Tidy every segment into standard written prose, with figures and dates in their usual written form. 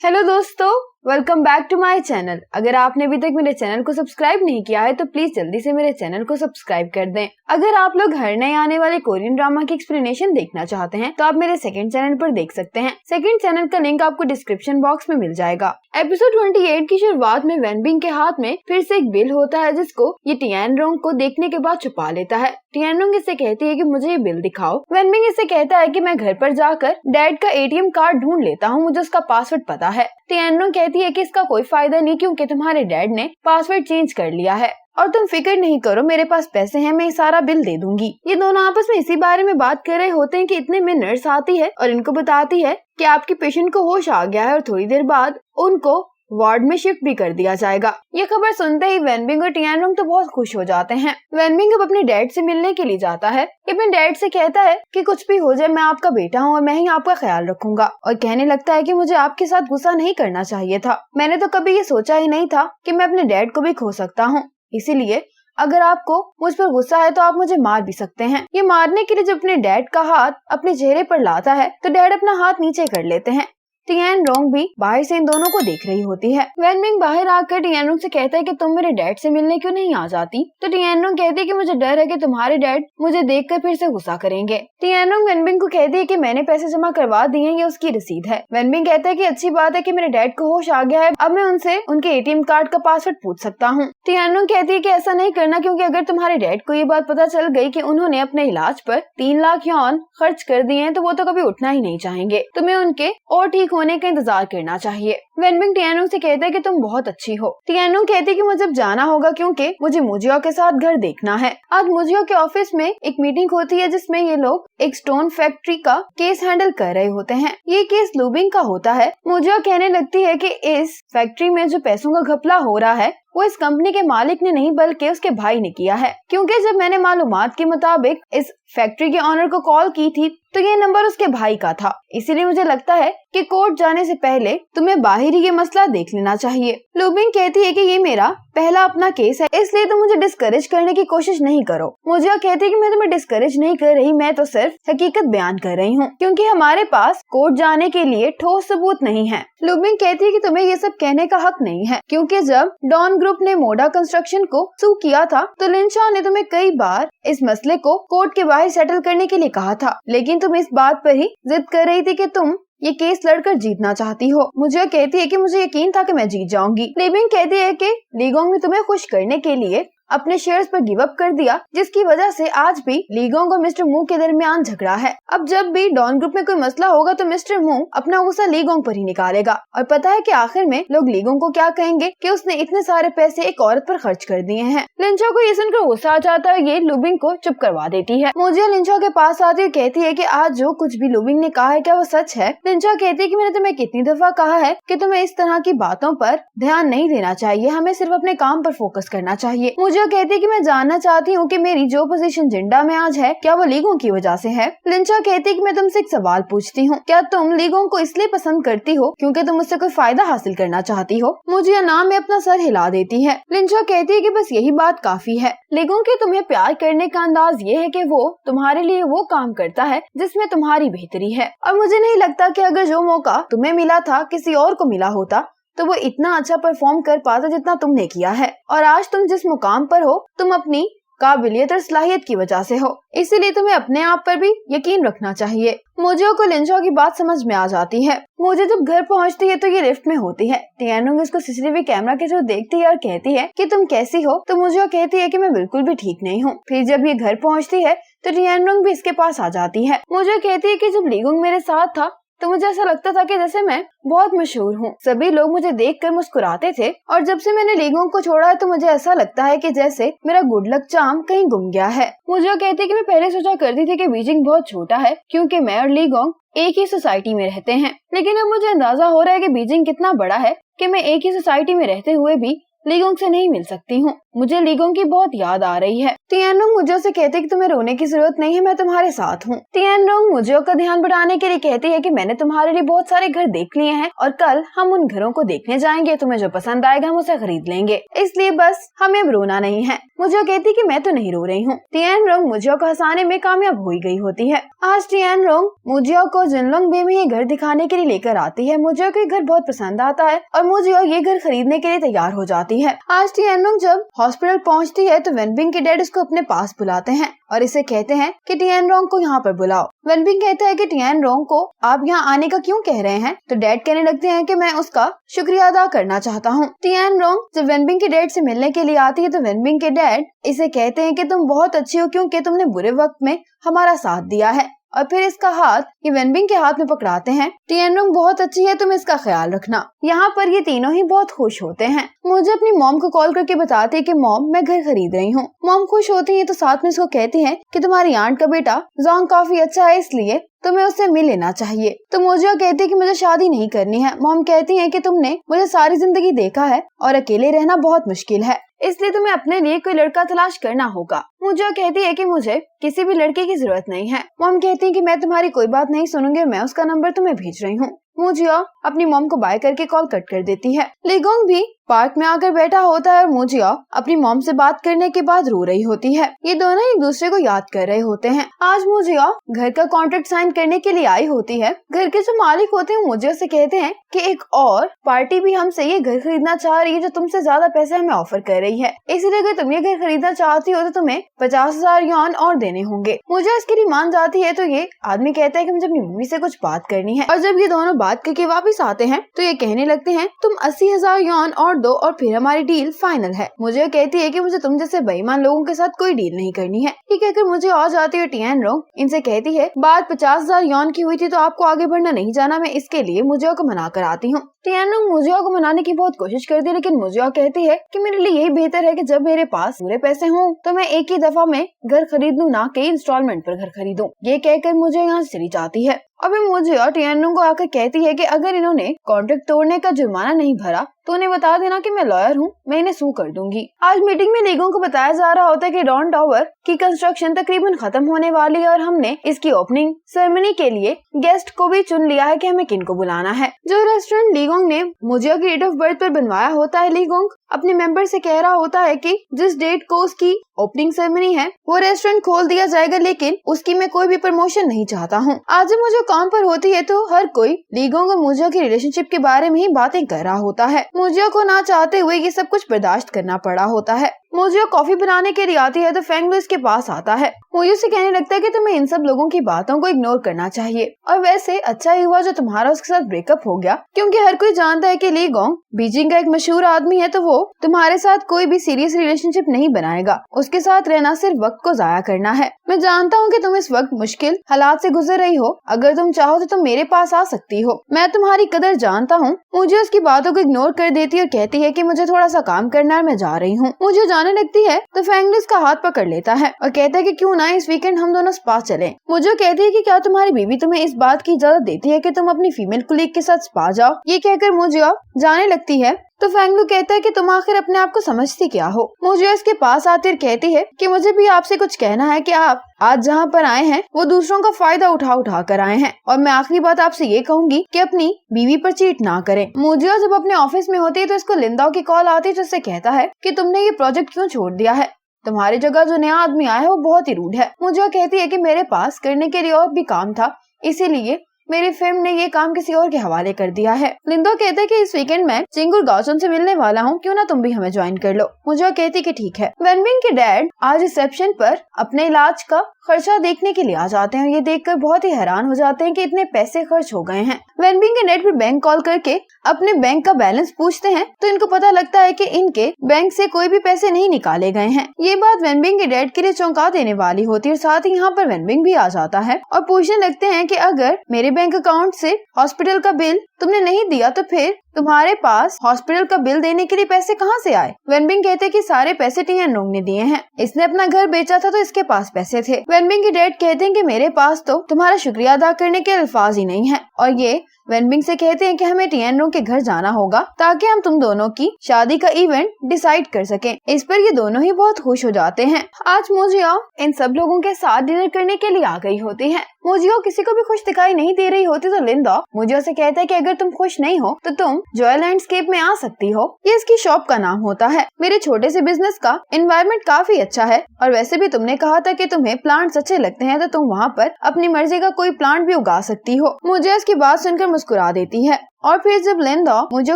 Hello दोस्तों, welcome back to my channel. अगर आपने अभी तक मेरे चैनल को सब्सक्राइब नहीं किया है तो प्लीज जल्दी से मेरे चैनल को सब्सक्राइब कर दें। अगर आप लोग हर नए आने वाले कोरियन ड्रामा की एक्सप्लेनेशन देखना चाहते हैं तो आप मेरे सेकंड चैनल पर देख सकते हैं। सेकंड चैनल का लिंक आपको डिस्क्रिप्शन बॉक्स में मिल जाएगा। एपिसोड 28 की शुरुआत में वेनबिंग के हाथ में फिर से एक बिल होता है जिसको ये टियानरोंग को देखने के बाद छुपा लेता है। टियानरोंग इससे कहती है कि मुझे ये बिल दिखाओ। वेनबिंग इससे कहता है कि मैं घर पर जाकर डैड का एटीएम कार्ड ढूंढ लेता हूँ, मुझे उसका पासवर्ड पता है। टियानरोंग कहती है कि इसका कोई फायदा नहीं क्योंकि तुम्हारे डैड ने पासवर्ड चेंज कर लिया है और तुम फिक्र नहीं करो, मेरे पास पैसे हैं, मैं सारा बिल दे दूंगी। ये दोनों आपस में इसी बारे में बात कर रहे होते हैं कि इतने में नर्स आती है और इनको बताती है कि आपके पेशेंट को होश आ गया है और थोड़ी देर बाद उनको वार्ड में शिफ्ट भी कर दिया जाएगा। ये खबर सुनते ही वेनबिंग और टियानरोंग तो बहुत खुश हो जाते हैं। वेनबिंग अब अपने डैड से मिलने के लिए जाता है। अपने डैड से कहता है कि कुछ भी हो जाए मैं आपका बेटा हूँ और मैं ही आपका ख्याल रखूंगा, और कहने लगता है कि मुझे आपके साथ गुस्सा नहीं करना चाहिए था। मैंने तो कभी ये सोचा ही नहीं था कि मैं अपने डैड को भी खो सकता हूँ, इसीलिए अगर आपको मुझ पर गुस्सा है तो आप मुझे मार भी सकते हैं। ये मारने के लिए जब अपने डैड का हाथ अपने चेहरे पर लाता है तो डैड अपना हाथ नीचे कर लेते हैं। टियानरोंग भी बाहर से इन दोनों को देख रही होती है। वेनबिंग बाहर आकर टियानरोंग से कहता है कि तुम मेरे डैड से मिलने क्यों नहीं आ जाती। तो टियानरोंग कहती है कि मुझे डर है कि तुम्हारे डैड मुझे देखकर फिर से गुस्सा करेंगे। टियानरोंग वेनबिंग को कहती है कि मैंने पैसे जमा करवा दिए हैं, ये उसकी रसीद है। वेनबिंग कहता है कि अच्छी बात है कि मेरे डैड को होश आ गया है, अब मैं उनसे उनके एटीएम कार्ड का पासवर्ड पूछ सकता हूँ। टियानरोंग कहती है कि ऐसा नहीं करना क्योंकि अगर तुम्हारे डैड को ये बात पता चल गई कि उन्होंने अपने इलाज पर 3 लाख यौन खर्च कर दिए हैं तो वो तो कभी उठना ही नहीं चाहेंगे। तुम्हें उनके और ठीक होने का इंतजार करना चाहिए। वेनबिंग टियानरोंग से कहता है कि तुम बहुत अच्छी हो। टियानरोंग कहती है कि मुझे अब जाना होगा क्योंकि मुझे मुजियो के साथ घर देखना है। आज मुजियो के ऑफिस में एक मीटिंग होती है जिसमें ये लोग एक स्टोन फैक्ट्री का केस हैंडल कर रहे होते हैं। ये केस लूबिंग का होता है। मुजियो कहने लगती है कि इस फैक्ट्री में जो पैसों का घपला हो रहा है वो इस कंपनी के मालिक ने नहीं बल्कि उसके भाई ने किया है, क्योंकि जब मैंने मालूमात के मुताबिक इस फैक्ट्री के ऑनर को कॉल की थी तो ये नंबर उसके भाई का था। इसीलिए मुझे लगता है कि कोर्ट जाने से पहले तुम्हें बाहर ही ये मसला देख लेना चाहिए। लूबिंग कहती है कि ये मेरा पहला अपना केस है, इसलिए तुम मुझे डिस्करेज करने की कोशिश नहीं करो। मुझे कहती है कि मैं तुम्हें डिस्करेज नहीं कर रही, मैं तो सिर्फ हकीकत बयान कर रही हूँ क्योंकि हमारे पास कोर्ट जाने के लिए ठोस सबूत नहीं है। लूबिंग कहती है कि तुम्हें ये सब कहने का हक नहीं है क्योंकि जब डॉन ग्रुप ने मोडा कंस्ट्रक्शन को सू किया था तो लिंशा ने तुम्हें कई बार इस मसले को कोर्ट के बाहर सेटल करने के लिए कहा था, लेकिन तुम इस बात पर ही जिद कर रही थी कि तुम ये केस लड़कर जीतना चाहती हो। मुझे कहती है कि मुझे यकीन था कि मैं जीत जाऊंगी। लिबिंग कहती है कि लीगोंग ने तुम्हें खुश करने के लिए अपने शेयर्स पर गिव अप कर दिया, जिसकी वजह से आज भी लीगोंग और मिस्टर मू के दरमियान झगड़ा है। अब जब भी डॉन ग्रुप में कोई मसला होगा तो मिस्टर मू अपना गुस्सा लीगोंग पर ही निकालेगा, और पता है कि आखिर में लोग लीगोंग को क्या कहेंगे कि उसने इतने सारे पैसे एक औरत पर खर्च कर दिए हैं। लिंचा को ये सुनकर गुस्सा आ जाता है, ये लुबिंग को चुप करवा देती है। मुझे लिंचा के पास आती हुई कहती है कि आज जो कुछ भी लुबिंग ने कहा है क्या वो सच है। लिंचा कहती है कि मैंने तुम्हें कितनी दफा कहा है कि तुम्हें इस तरह की बातों पर ध्यान नहीं देना चाहिए, हमें सिर्फ अपने काम पर फोकस करना चाहिए। मुझे कहती है कि मैं जानना चाहती हूँ कि मेरी जो पोजीशन जिंडा में आज है क्या वो लीगोंग की वजह से है। लिंचा कहती है कि मैं तुमसे एक सवाल पूछती हूँ, क्या तुम लीगोंग को इसलिए पसंद करती हो क्योंकि तुम उससे कोई फायदा हासिल करना चाहती हो। मुझे नाम में अपना सर हिला देती है। लिंचा कहती है कि बस यही बात काफी है। लीगोंग के तुम्हें प्यार करने का अंदाज ये है कि वो तुम्हारे लिए वो काम करता है जिसमें तुम्हारी बेहतरी है, और मुझे नहीं लगता कि अगर जो मौका तुम्हें मिला था किसी और को मिला होता तो वो इतना अच्छा परफॉर्म कर पाता जितना तुमने किया है। और आज तुम जिस मुकाम पर हो तुम अपनी काबिलियत और सलाहियत की वजह से हो, इसीलिए तुम्हें अपने आप पर भी यकीन रखना चाहिए। मुझे को लिंचा की बात समझ में आ जाती है। मुझे जब घर पहुंचती है तो ये लिफ्ट में होती है। टियानरोंग इसको सीसीटीवी कैमरा के थ्रू देखती है और कहती है कि तुम कैसी हो, तो मुझे कहती है कि मैं बिल्कुल भी ठीक नहीं हूँ। फिर जब ये घर पहुंचती है तो टियानरोंग भी इसके पास आ जाती है। मुझे कहती है कि जब लीगोंग मेरे साथ था तो मुझे ऐसा लगता था कि जैसे मैं बहुत मशहूर हूँ, सभी लोग मुझे देखकर मुस्कुराते थे, और जब से मैंने लीगोंग को छोड़ा है तो मुझे ऐसा लगता है कि जैसे मेरा गुड लक चार्म कहीं गुम गया है। मुझे कहती है कि मैं पहले सोचा करती थी कि बीजिंग बहुत छोटा है क्योंकि मैं और लीगोंग एक ही सोसाइटी में रहते हैं, लेकिन अब मुझे अंदाजा हो रहा है कि बीजिंग कितना बड़ा है कि मैं एक ही सोसाइटी में रहते हुए भी लीगोंग से नहीं मिल सकती हूँ। मुझे लीगोंग की बहुत याद आ रही है। टियानरोंग मुझे से कहती है कि तुम्हें रोने की जरूरत नहीं है, मैं तुम्हारे साथ हूँ। टियानरोंग मुझे का ध्यान बढ़ाने के लिए कहती है कि मैंने तुम्हारे लिए बहुत सारे घर देख लिए हैं और कल हम उन घरों को देखने जाएंगे। तुम्हें जो पसंद आएगा हम उसे खरीद लेंगे, इसलिए बस हमें अब रोना नहीं है। मुझे कहती है कि मैं तो नहीं रो रही हूँ। टियानरोंग मुझे को हंसाने में कामयाब हो गई होती है। आज टियानरोंग मुझे को जिनलोंग बे में ये घर दिखाने के लिए लेकर आती है। मुझे को ये घर बहुत पसंद आता है और मुझे ये घर खरीदने के लिए तैयार हो जाती है। आज टियानरोंग जब हॉस्पिटल पहुँचती है तो वेनबिंग के डैड उसको अपने पास बुलाते हैं और इसे कहते हैं कि टियानरोंग को यहाँ पर बुलाओ। वेनबिंग कहता है कि टियानरोंग को आप यहाँ आने का क्यों कह रहे हैं? तो डैड कहने लगते हैं कि मैं उसका शुक्रिया अदा करना चाहता हूँ। टियानरोंग जब वेनबिंग के डैड से मिलने के लिए आती है तो वेनबिंग के डैड इसे कहते हैं कि तुम बहुत अच्छी हो क्योंकि तुमने बुरे वक्त में हमारा साथ दिया है, और फिर इसका हाथ ये वेनबिंग के हाथ में पकड़ाते हैं। टियानरोंग बहुत अच्छी है, तुम इसका ख्याल रखना। यहाँ पर ये तीनों ही बहुत खुश होते हैं। मुझे अपनी मॉम को कॉल करके बताते हैं कि मॉम मैं घर खरीद रही हूँ। मॉम खुश होती है तो साथ में इसको कहती है कि तुम्हारी आंट का बेटा जोंग काफी अच्छा है, इसलिए तुम्हें उससे मिल लेना चाहिए। तो मुझे कहती है कि मुझे शादी नहीं करनी है। मॉम कहती है कि तुमने मुझे सारी जिंदगी देखा है और अकेले रहना बहुत मुश्किल है, इसलिए तुम्हें अपने लिए कोई लड़का तलाश करना होगा। मुझे कहती है कि मुझे किसी भी लड़के की जरूरत नहीं है। मॉम कहती है कि मैं तुम्हारी कोई बात नहीं सुनूंगी, मैं उसका नंबर तुम्हें भेज रही हूँ। मुझे अपनी मॉम को बाय करके कॉल कट कर देती है। लीगोंग भी पार्क में आकर बैठा होता है और मुझे अपनी मॉम से बात करने के बाद रो रही होती है। ये दोनों एक दूसरे को याद कर रहे होते हैं। आज मुझे घर का कॉन्ट्रैक्ट साइन करने के लिए आई होती है। घर के जो मालिक होते हैं मुझे से कहते हैं कि एक और पार्टी भी हमसे ये घर खरीदना चाह रही है जो तुमसे ज्यादा पैसे हमें ऑफर कर रही है, इसीलिए अगर तुम ये घर खरीदना चाहती हो तो तुम्हें 50,000 युआन और देने होंगे। मुझे इसके लिए मान जाती है तो ये आदमी कहता है कि मुझे अपनी मम्मी से कुछ बात करनी है, और जब ये दोनों बात करके वापस आते हैं तो ये कहने लगते हैं तुम 80,000 युआन और दो और फिर हमारी डील फाइनल है। मुझे कहती है कि मुझे तुम जैसे बेईमान लोगों के साथ कोई डील नहीं करनी है। ये कहकर मुझे आ जाती है टियानरोंग इनसे कहती है बात 50,000 युआन की हुई थी तो आपको आगे बढ़ना नहीं जाना, मैं इसके लिए मुझे को मना कर आती हूँ। टियानरोंग मुझे को मनाने की बहुत कोशिश करती है, लेकिन मुझे कहती है कि मेरे लिए यही बेहतर है कि जब मेरे पास पूरे पैसे हों तो मैं एक ही दफा में घर खरीद लूं, ना कि इंस्टॉलमेंट पर घर खरीदूं। ये कहकर मुझे यहाँ से चली जाती है। अभी मुझे और टियानरोंग को आकर कहती है कि अगर इन्होंने कॉन्ट्रैक्ट तोड़ने का जुर्माना नहीं भरा तो उन्हें बता देना कि मैं लॉयर हूँ, मैं इन्हें सू कर दूंगी। आज मीटिंग में लीगों को बताया जा रहा होता है कि डॉन टावर की कंस्ट्रक्शन तकरीबन खत्म होने वाली है और हमने इसकी ओपनिंग सेरेमनी के लिए गेस्ट को भी चुन लिया है कि हमें किन को बुलाना है। जो रेस्टोरेंट लीगोंग ने मुझे की डेट ऑफ बर्थ पर बनवाया होता है, लीगोंग अपने मेंबर से कह रहा होता है कि जिस डेट को उसकी ओपनिंग सेरेमनी है वो रेस्टोरेंट खोल दिया जाएगा, लेकिन उसकी मैं कोई भी प्रमोशन नहीं चाहता हूँ। आज मुझे काम पर होती है तो हर कोई लीगोंग और मुझे की रिलेशनशिप के बारे में ही बातें कर रहा होता है। मुझे को ना चाहते हुए ये सब कुछ बर्दाश्त करना पड़ा होता है। मुझे कॉफी बनाने के लिए आती है तो फेंग लुई इसके पास आता है। मुझे से कहने लगता है कि तुम्हें इन सब लोगों की बातों को इग्नोर करना चाहिए, और वैसे अच्छा ही हुआ जो तुम्हारा उसके साथ ब्रेकअप हो गया, क्योंकि हर कोई जानता है कि लीगोंग बीजिंग का एक मशहूर आदमी है तो वो तुम्हारे साथ कोई भी सीरियस रिलेशनशिप नहीं बनाएगा। उसके साथ रहना सिर्फ वक्त को जाया करना है। मैं जानता हूँ कि तुम इस वक्त मुश्किल हालात से गुजर रही हो, अगर तुम चाहो तो तुम मेरे पास आ सकती हो, मैं तुम्हारी कदर जानता हूँ। मुझे उसकी बातों को इग्नोर कर देती है और कहती है कि मुझे थोड़ा सा काम करना है, मैं जा रही हूँ। मुझे जाने लगती है तो फेंग लुई इसका हाथ पकड़ लेता है और कहता है कि क्यों ना इस वीकेंड हम दोनों स्पा चलें। मुझे कहती है कि क्या तुम्हारी बीवी तुम्हें इस बात की इजाजत देती है कि तुम अपनी फीमेल कुलीग के साथ स्पा जाओ। ये कहकर मुझे जाने लगती है तो फेंग लुई कहता है कि तुम आखिर अपने आप को समझती क्या हो। मुझे इसके पास आती और कहती है कि मुझे भी आपसे कुछ कहना है कि आप आज जहाँ पर आए हैं वो दूसरों का फायदा उठा कर आए हैं, और मैं आखिरी बात आपसे ये कहूंगी कि अपनी बीवी पर चीट ना करें। मुझे जब अपने ऑफिस में होती है तो इसको लिंदा की कॉल आती है जिससे कहता है कि तुमने ये प्रोजेक्ट क्यों छोड़ दिया है, तुम्हारी जगह जो नया आदमी आया है वो बहुत ही रूड है। मुझे कहती है कि मेरे पास करने के लिए और भी काम था, इसीलिए मेरी फिल्म ने ये काम किसी और के हवाले कर दिया है। लिंदो कहते हैं कि इस वीकेंड मैं चिंगुर गाओचन से मिलने वाला हूँ, क्यों ना तुम भी हमें ज्वाइन कर लो। मुझे कहती कि ठीक है। वेनबिंग के डैड आज रिसेप्शन पर अपने इलाज का खर्चा देखने के लिए आ जाते हैं। ये देखकर बहुत ही हैरान हो जाते हैं कि इतने पैसे खर्च हो गए हैं। वेनबिंग के डैड फिर बैंक कॉल करके अपने बैंक का बैलेंस पूछते हैं तो इनको पता लगता है कि इनके बैंक से कोई भी पैसे नहीं निकाले गए हैं। ये बात वेनबिंग के डैड के लिए चौंका देने वाली होती है, और साथ ही यहाँ पर वेनबिंग भी आ जाता है और पूछने लगते हैं कि अगर मेरे बैंक अकाउंट से हॉस्पिटल का बिल तुमने नहीं दिया तो फिर तुम्हारे पास हॉस्पिटल का बिल देने के लिए पैसे कहाँ से आए। वेनबिंग कहते कि सारे पैसे टियानरोंग ने दिए हैं, इसने अपना घर बेचा था तो इसके पास पैसे थे। वेनबिंग के डैड कहते हैं कि मेरे पास तो तुम्हारा शुक्रिया अदा करने के अल्फाज ही नहीं है, और ये वेनबिंग से कहते हैं कि हमें टियानरोंग के घर जाना होगा ताकि हम तुम दोनों की शादी का इवेंट डिसाइड कर सकें। इस पर ये दोनों ही बहुत खुश हो जाते हैं। आज मोजियो इन सब लोगों के साथ डिनर करने के लिए आ गई होती है। मोजियो किसी को भी खुश दिखाई नहीं दे रही होती तो लिंडा मोजियो से कहता है कि अगर तुम खुश नहीं हो तो तुम जॉय लैंडस्केप में आ सकती हो। ये इसकी शॉप का नाम होता है। मेरे छोटे से बिजनेस का एनवायरनमेंट काफी अच्छा है और वैसे भी तुमने कहा था कि तुम्हें प्लांट्स अच्छे लगते हैं तो तुम वहाँ पर अपनी मर्जी का कोई प्लांट भी उगा सकती हो। मोजियो इसकी बात सुनकर मुस्कुरा देती है और फिर जब लिंडा मोजियो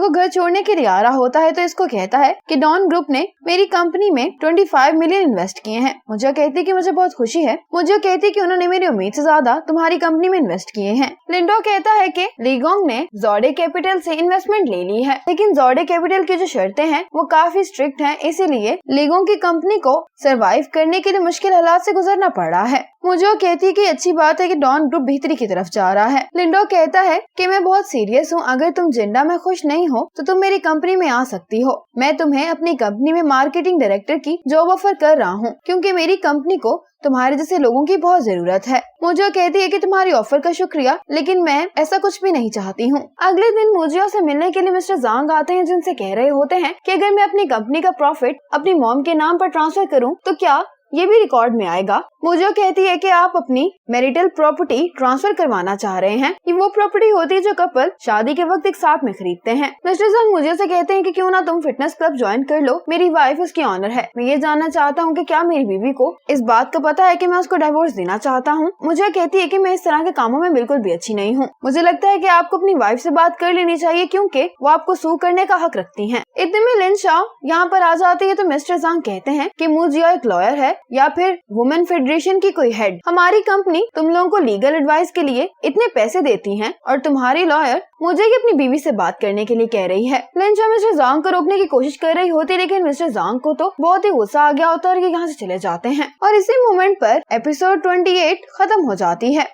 को घर छोड़ने के लिए आ रहा होता है तो इसको कहता है कि डॉन ग्रुप ने मेरी कंपनी में 25 मिलियन इन्वेस्ट किए हैं। मोजियो कहती है कि मुझे बहुत खुशी है। मोजियो कहती है कि उन्होंने मेरी उम्मीद से ज्यादा तुम्हारी कंपनी में इन्वेस्ट किए हैं। लिंडो कहता है कि लीगोंग ने जॉडे कैपिटल से इन्वेस्टमेंट ले ली है, लेकिन जॉडे कैपिटल की जो शर्तें हैं वो काफी स्ट्रिक्ट हैं, इसीलिए लीगोंग की कंपनी को सर्वाइव करने के लिए मुश्किल हालात से गुजरना पड़ रहा है। मोजियो कहती है कि अच्छी बात है कि डॉन ग्रुप बेहतरी की तरफ जा रहा है। लिंडो कहता है कि मैं बहुत सीरियस हूँ, अगर तुम जिंदा में खुश नहीं हो तो तुम मेरी कंपनी में आ सकती हो। मैं तुम्हें अपनी कंपनी में मार्केटिंग डायरेक्टर की जॉब ऑफर कर रहा हूँ क्योंकि मेरी कंपनी को तुम्हारे जैसे लोगों की बहुत जरूरत है। मोजियो कहती है कि तुम्हारी ऑफर का शुक्रिया, लेकिन मैं ऐसा कुछ भी नहीं चाहती हूँ। अगले दिन मोजियो से मिलने के लिए मिस्टर जांग आते हैं, जिनसे कह रहे होते हैं कि अगर मैं अपनी कंपनी का प्रॉफिट अपनी मॉम के नाम पर ट्रांसफर करूँ तो क्या ये भी रिकॉर्ड में आएगा। मोजियो कहती है कि आप अपनी मैरिटल प्रॉपर्टी ट्रांसफर करवाना चाह रहे हैं। ये वो प्रॉपर्टी होती है जो कपल शादी के वक्त एक साथ में खरीदते हैं। मिस्टर जंग मोजियो से कहते हैं कि क्यों ना तुम फिटनेस क्लब ज्वाइन कर लो, मेरी वाइफ उसकी ऑनर है। मैं ये जानना चाहता हूँ कि क्या मेरी बीवी को इस बात का पता है कि मैं उसको डिवोर्स देना चाहता हूँ। मोजियो कहती है कि मैं इस तरह के कामों में बिल्कुल भी अच्छी नहीं हूँ। मुझे लगता है कि आपको अपनी वाइफ से बात कर लेनी चाहिए क्योंकि वो आपको सू करने का हक रखती है। इतने में लिन शाओ यहाँ पर आ जाती है तो मिस्टर जंग कहते हैं कि मोजियो एक लॉयर है या फिर वुमेन फेडरेशन की कोई हेड। हमारी कंपनी तुम लोगों को लीगल एडवाइस के लिए इतने पैसे देती है और तुम्हारी लॉयर मुझे ही अपनी बीवी से बात करने के लिए कह रही है। लिन शाओ मिस्टर जांग को रोकने की कोशिश कर रही होती है, लेकिन मिस्टर जांग को तो बहुत ही गुस्सा आ गया होता है और ये यहाँ से चले जाते हैं और इसी मोमेंट पर एपिसोड 28 खत्म हो जाती है।